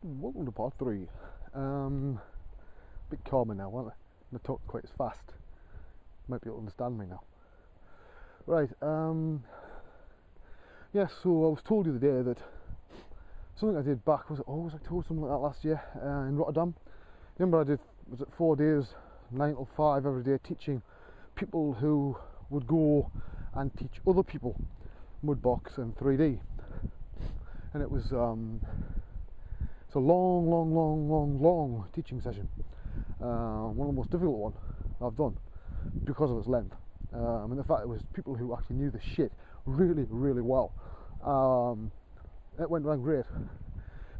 Welcome to part 3. Bit calmer now, aren't I? I'm not talking quite as fast. Might be able to understand me now. Right, yeah, so I was told the other day that something I did back, was I told something like that last year in Rotterdam. Remember I did, was it 4 days, 9 till 5 every day, teaching people who would go and teach other people mudbox and 3D. And it was it's a long teaching session. One of the most difficult ones I've done because of its length. And the fact it was people who actually knew the shit really well. It went down great.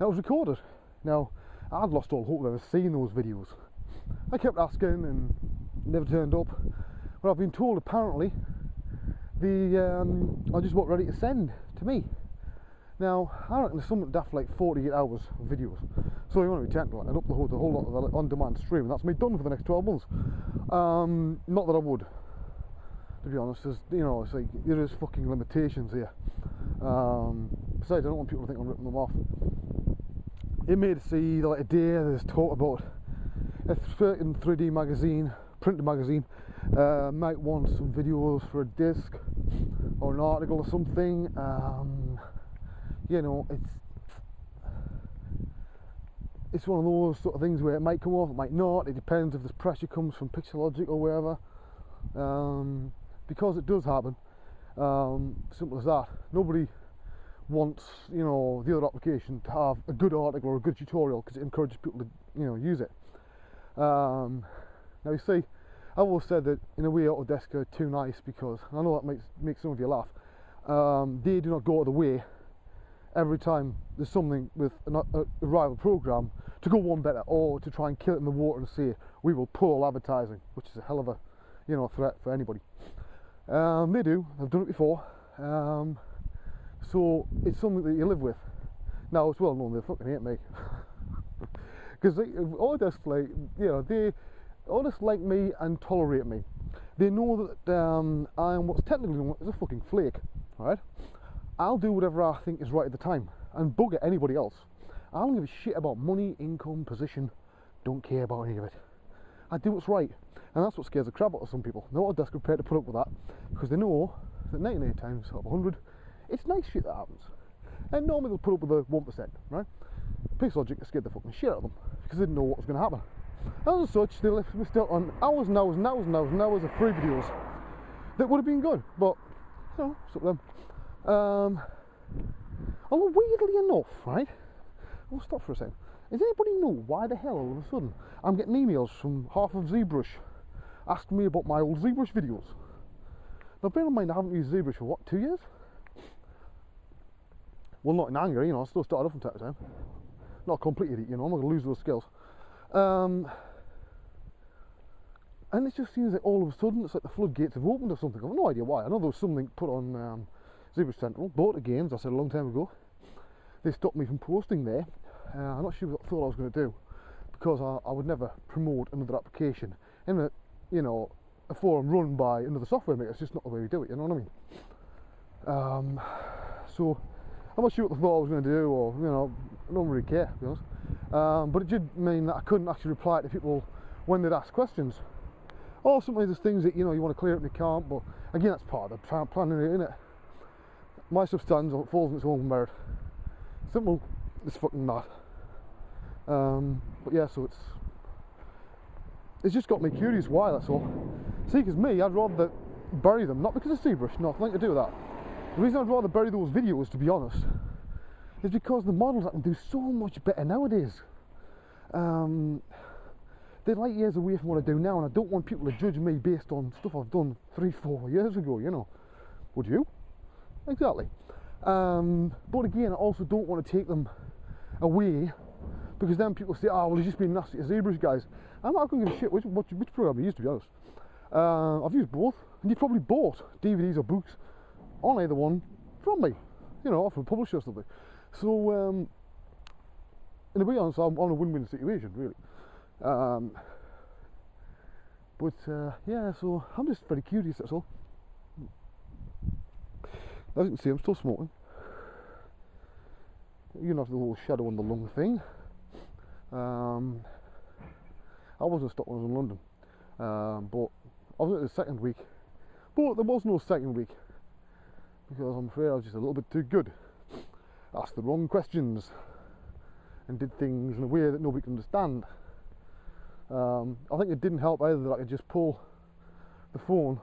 Now it was recorded. Now I'd lost all hope of ever seeing those videos. I kept asking and never turned up. But I've been told apparently I just wasn't ready to send to me. Now, I reckon there's something daft like 48 hours of videos. So you want to be technical and upload the whole lot of the on-demand stream, and that's me done for the next 12 months. Not that I would, to be honest. There's, you know, it's like there is fucking limitations here. Besides, I don't want people to think I'm ripping them off. It made it see like a day there's talk about a certain 3D magazine, printed magazine, might want some videos for a disc or an article or something. You know, it's one of those sort of things where it might come off, it might not. It depends if this pressure comes from Pixelogic or wherever. Because it does happen, simple as that. Nobody wants, you know, the other application to have a good article or a good tutorial because it encourages people to, you know, use it. Now you see, I've always said that in a way Autodesk are too nice because, I know that makes some of you laugh, they do not go out of the way every time there's something with a rival program to go one better or to try and kill it in the water and say we will pull advertising, which is a hell of a, you know, threat for anybody. They do, I've done it before, so it's something that you live with. Now it's well known they fucking hate me because Autodesk, like, you know, Autodesk like me and tolerate me. They know that I am what's technically known as a fucking flake, right? I'll do whatever I think is right at the time and bugger anybody else. I don't give a shit about money, income, position, don't care about any of it. I do what's right, and that's what scares the crap out of some people. They're not prepared to put up with that because they know that 99 times out of 100 it's nice shit that happens. And normally they'll put up with the 1%, right? Pixelogic scared the fucking shit out of them because they didn't know what was going to happen. As such, they left me still on hours and hours of free videos that would have been good, but you know, it's up to them. Although weirdly enough, right, I'll stop for a second. Does anybody know why the hell all of a sudden I'm getting emails from half of ZBrush asking me about my old ZBrush videos? Now bear in mind I haven't used ZBrush for what, 2 years? Well, not in anger, you know, I still started off from time to time. Not a complete idiot, you know, I'm not going to lose those skills. And it just seems like all of a sudden it's like the floodgates have opened or something. I've no idea why. I know there was something put on ZBrush Central, but again, as I said a long time ago, they stopped me from posting there. I'm not sure what I thought I was going to do, because I would never promote another application in a, you know, a forum run by another software maker. It's just not the way we do it, you know what I mean? So I'm not sure what I thought I was going to do, or, you know, I don't really care, to be honest. But it did mean that I couldn't actually reply to people when they'd ask questions. Or sometimes there's things that, you know, you want to clear up and you can't, but again, that's part of the planning it, innit? My stuff stands or falls on its own merit. Simple as fucking that. But yeah, so it's just got me curious why, that's all. See, because me, I'd rather bury them, not because of ZBrush, nothing to do with that. The reason I'd rather bury those videos, to be honest, is because the models I can do so much better nowadays. They're light years away from what I do now, and I don't want people to judge me based on stuff I've done 3-4 years ago, you know. Would you? Exactly. But again, I also don't want to take them away, because then people say, oh, well, he's just been nasty to ZBrush guys. I'm not going to give a shit which program I use, to be honest. I've used both, and you probably bought DVDs or books on either one from me, you know, or from a publisher or something. So, and to be honest, I'm on a win-win situation, really. Yeah, so I'm just very curious, that's all. As you can see, I'm still smoking. You can have the little shadow on the lung thing. I wasn't stuck when I was in London, but I was at the second week, but there was no second week because I'm afraid I was just a little bit too good. Asked the wrong questions and did things in a way that nobody could understand. I think it didn't help either that I could just pull the phone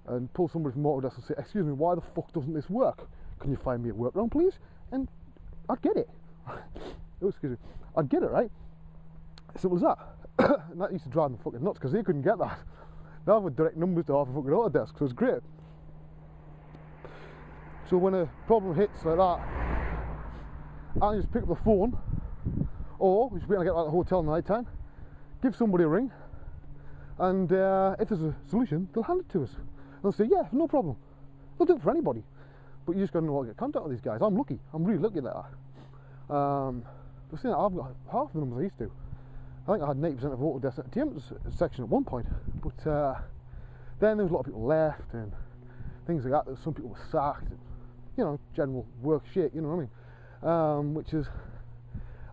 and pull somebody from Autodesk and say, excuse me, why the fuck doesn't this work? Can you find me a workaround, please? And I'd get it. Oh, excuse me. I'd get it, right? Simple as that. And that used to drive them fucking nuts because they couldn't get that. Now I've got direct numbers to half a fucking Autodesk, so it's great. So when a problem hits like that, I can just pick up the phone, or we should be able to get out of the hotel in the night time, give somebody a ring, and if there's a solution, they'll hand it to us. And they'll say, yeah, no problem. They'll do it for anybody. But you just got to know how to get contact with these guys. I'm lucky. I'm really lucky at that. But seeing that, I've got half the numbers I used to. I think I had 90% of Autodesk entertainment section at one point. But then there was a lot of people left and things like that. Some people were sacked. And, you know, general work shit, you know what I mean? Which is,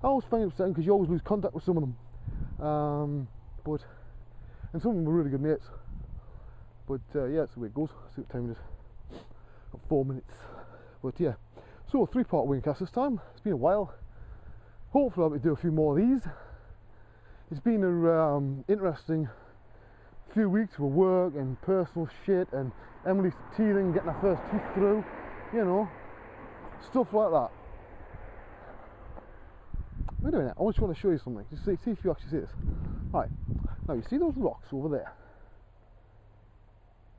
I always find it upsetting because you always lose contact with some of them. And some of them were really good mates. But yeah, that's the way it goes. See what time it is. Got 4 minutes. But yeah, so a 3-part Waynecast this time. It's been a while. Hopefully I'll be able to do a few more of these. It's been an interesting few weeks with work and personal shit and Emily's teething, getting her first teeth through, you know, stuff like that. Wait a minute, I just want to show you something. Just see if you actually see this. Right, now you see those rocks over there?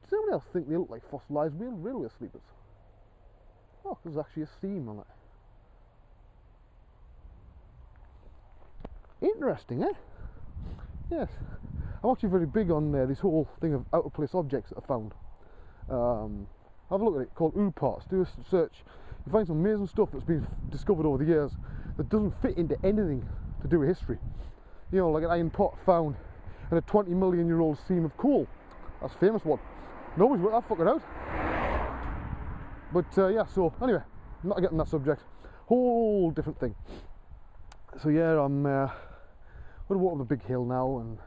Does anyone else think they look like fossilised railway sleepers? Oh, there's actually a seam on it. Interesting, eh? Yes. I'm actually very big on this whole thing of out of place objects that I found. Have a look at it, called parts. Do a search. You find some amazing stuff that's been discovered over the years that doesn't fit into anything to do with history. You know, like an iron pot found in a 20 million year old seam of coal. That's a famous one. Nobody's worked that fucker out. But yeah, so anyway, I'm not getting that subject. Whole different thing. So yeah, I'm going to walk up the big hill now and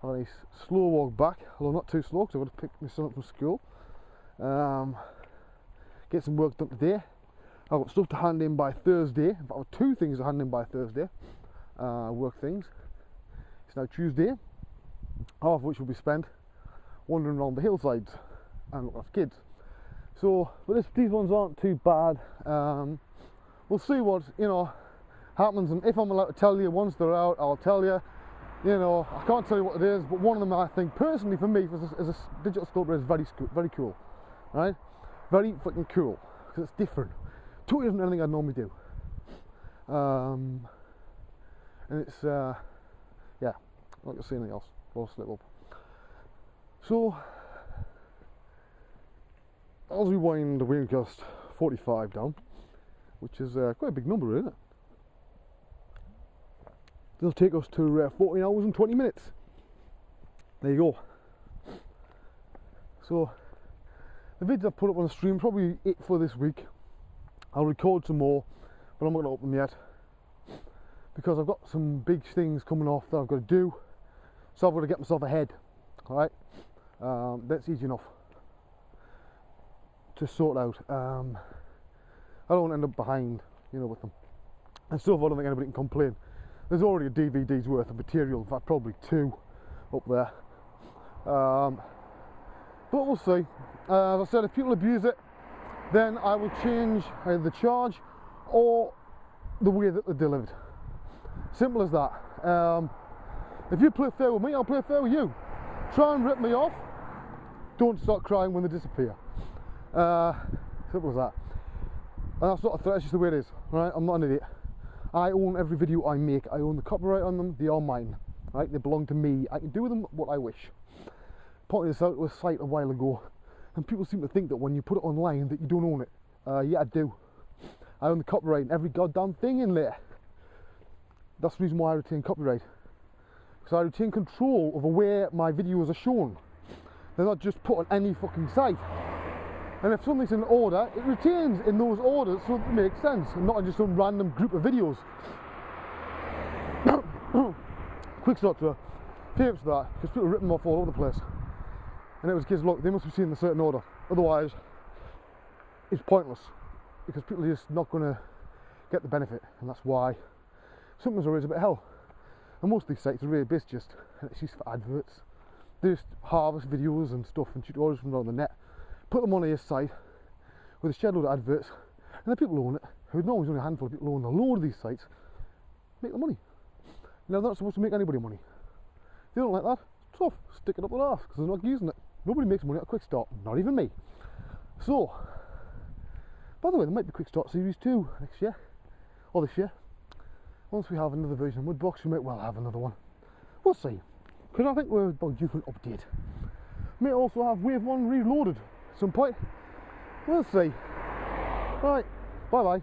have a nice slow walk back, although not too slow because I've got to pick my son up from school. Get some work done today. I've got stuff to hand in by Thursday. I've got 2 things to hand in by Thursday, work things. It's now Tuesday, half of which will be spent wandering around the hillsides and looking after kids. So, but these ones aren't too bad. We'll see what, you know, happens, and if I'm allowed to tell you once they're out, I'll tell you. You know, I can't tell you what it is, but one of them I think personally for me as a digital sculptor is very cool, right? Very fucking cool because it's different. Totally different than anything I'd normally do. And it's yeah, I'm not gonna say anything else. I'll slip up. So I'll rewind the Waynecast 45 down, which is quite a big number, isn't it? It'll take us to 14 hours and 20 minutes. There you go. So the vids I've put up on the stream, probably it for this week. I'll record some more, but I'm not going to open them yet because I've got some big things coming off that I've got to do. So I've got to get myself ahead. Alright, that's easy enough to sort out. I don't want to end up behind, you know, with them. And so I don't think anybody can complain. There's already a DVD's worth of material, in fact probably 2 up there. But we'll see. As I said, if people abuse it, then I will change either the charge or the way that they're delivered. Simple as that. If you play fair with me, I'll play fair with you. Try and rip me off, don't start crying when they disappear. Simple as that. And that's not a threat, it's just the way it is, right? I'm not an idiot. I own every video I make. I own the copyright on them. They are mine, right? They belong to me. I can do with them what I wish. Pointed this out to a site a while ago, and people seem to think that when you put it online that you don't own it. Yeah, I do. I own the copyright in every goddamn thing in there. That's the reason why I retain copyright. Because I retain control over where my videos are shown. They're not just put on any fucking site. And if something's in order, it retains in those orders so it makes sense, and not just some random group of videos. Quick Start to famous for that because people rip them off all over the place. And it was kids, look, they must be seen in a certain order. Otherwise, it's pointless because people are just not going to get the benefit, and that's why sometimes there is a bit of hell. And most of these sites are really based just, it's just for adverts. They just harvest videos and stuff and tutorials from around the net, put them on a site with a shed load of adverts, and the people own it, who normally only a handful of people own a load of these sites, make the money. Now they're not supposed to make anybody money. If they don't like that, it's tough, stick it up their arse, because they're not using it. Nobody makes money at a Quick Start, not even me. So, by the way, there might be Quick Start Series 2 next year, or this year. Once we have another version of Mudbox, we might well have another one. We'll see, because I think we're about due for an update. We may also have Wave 1 reloaded at some point. We'll see. Right, bye bye.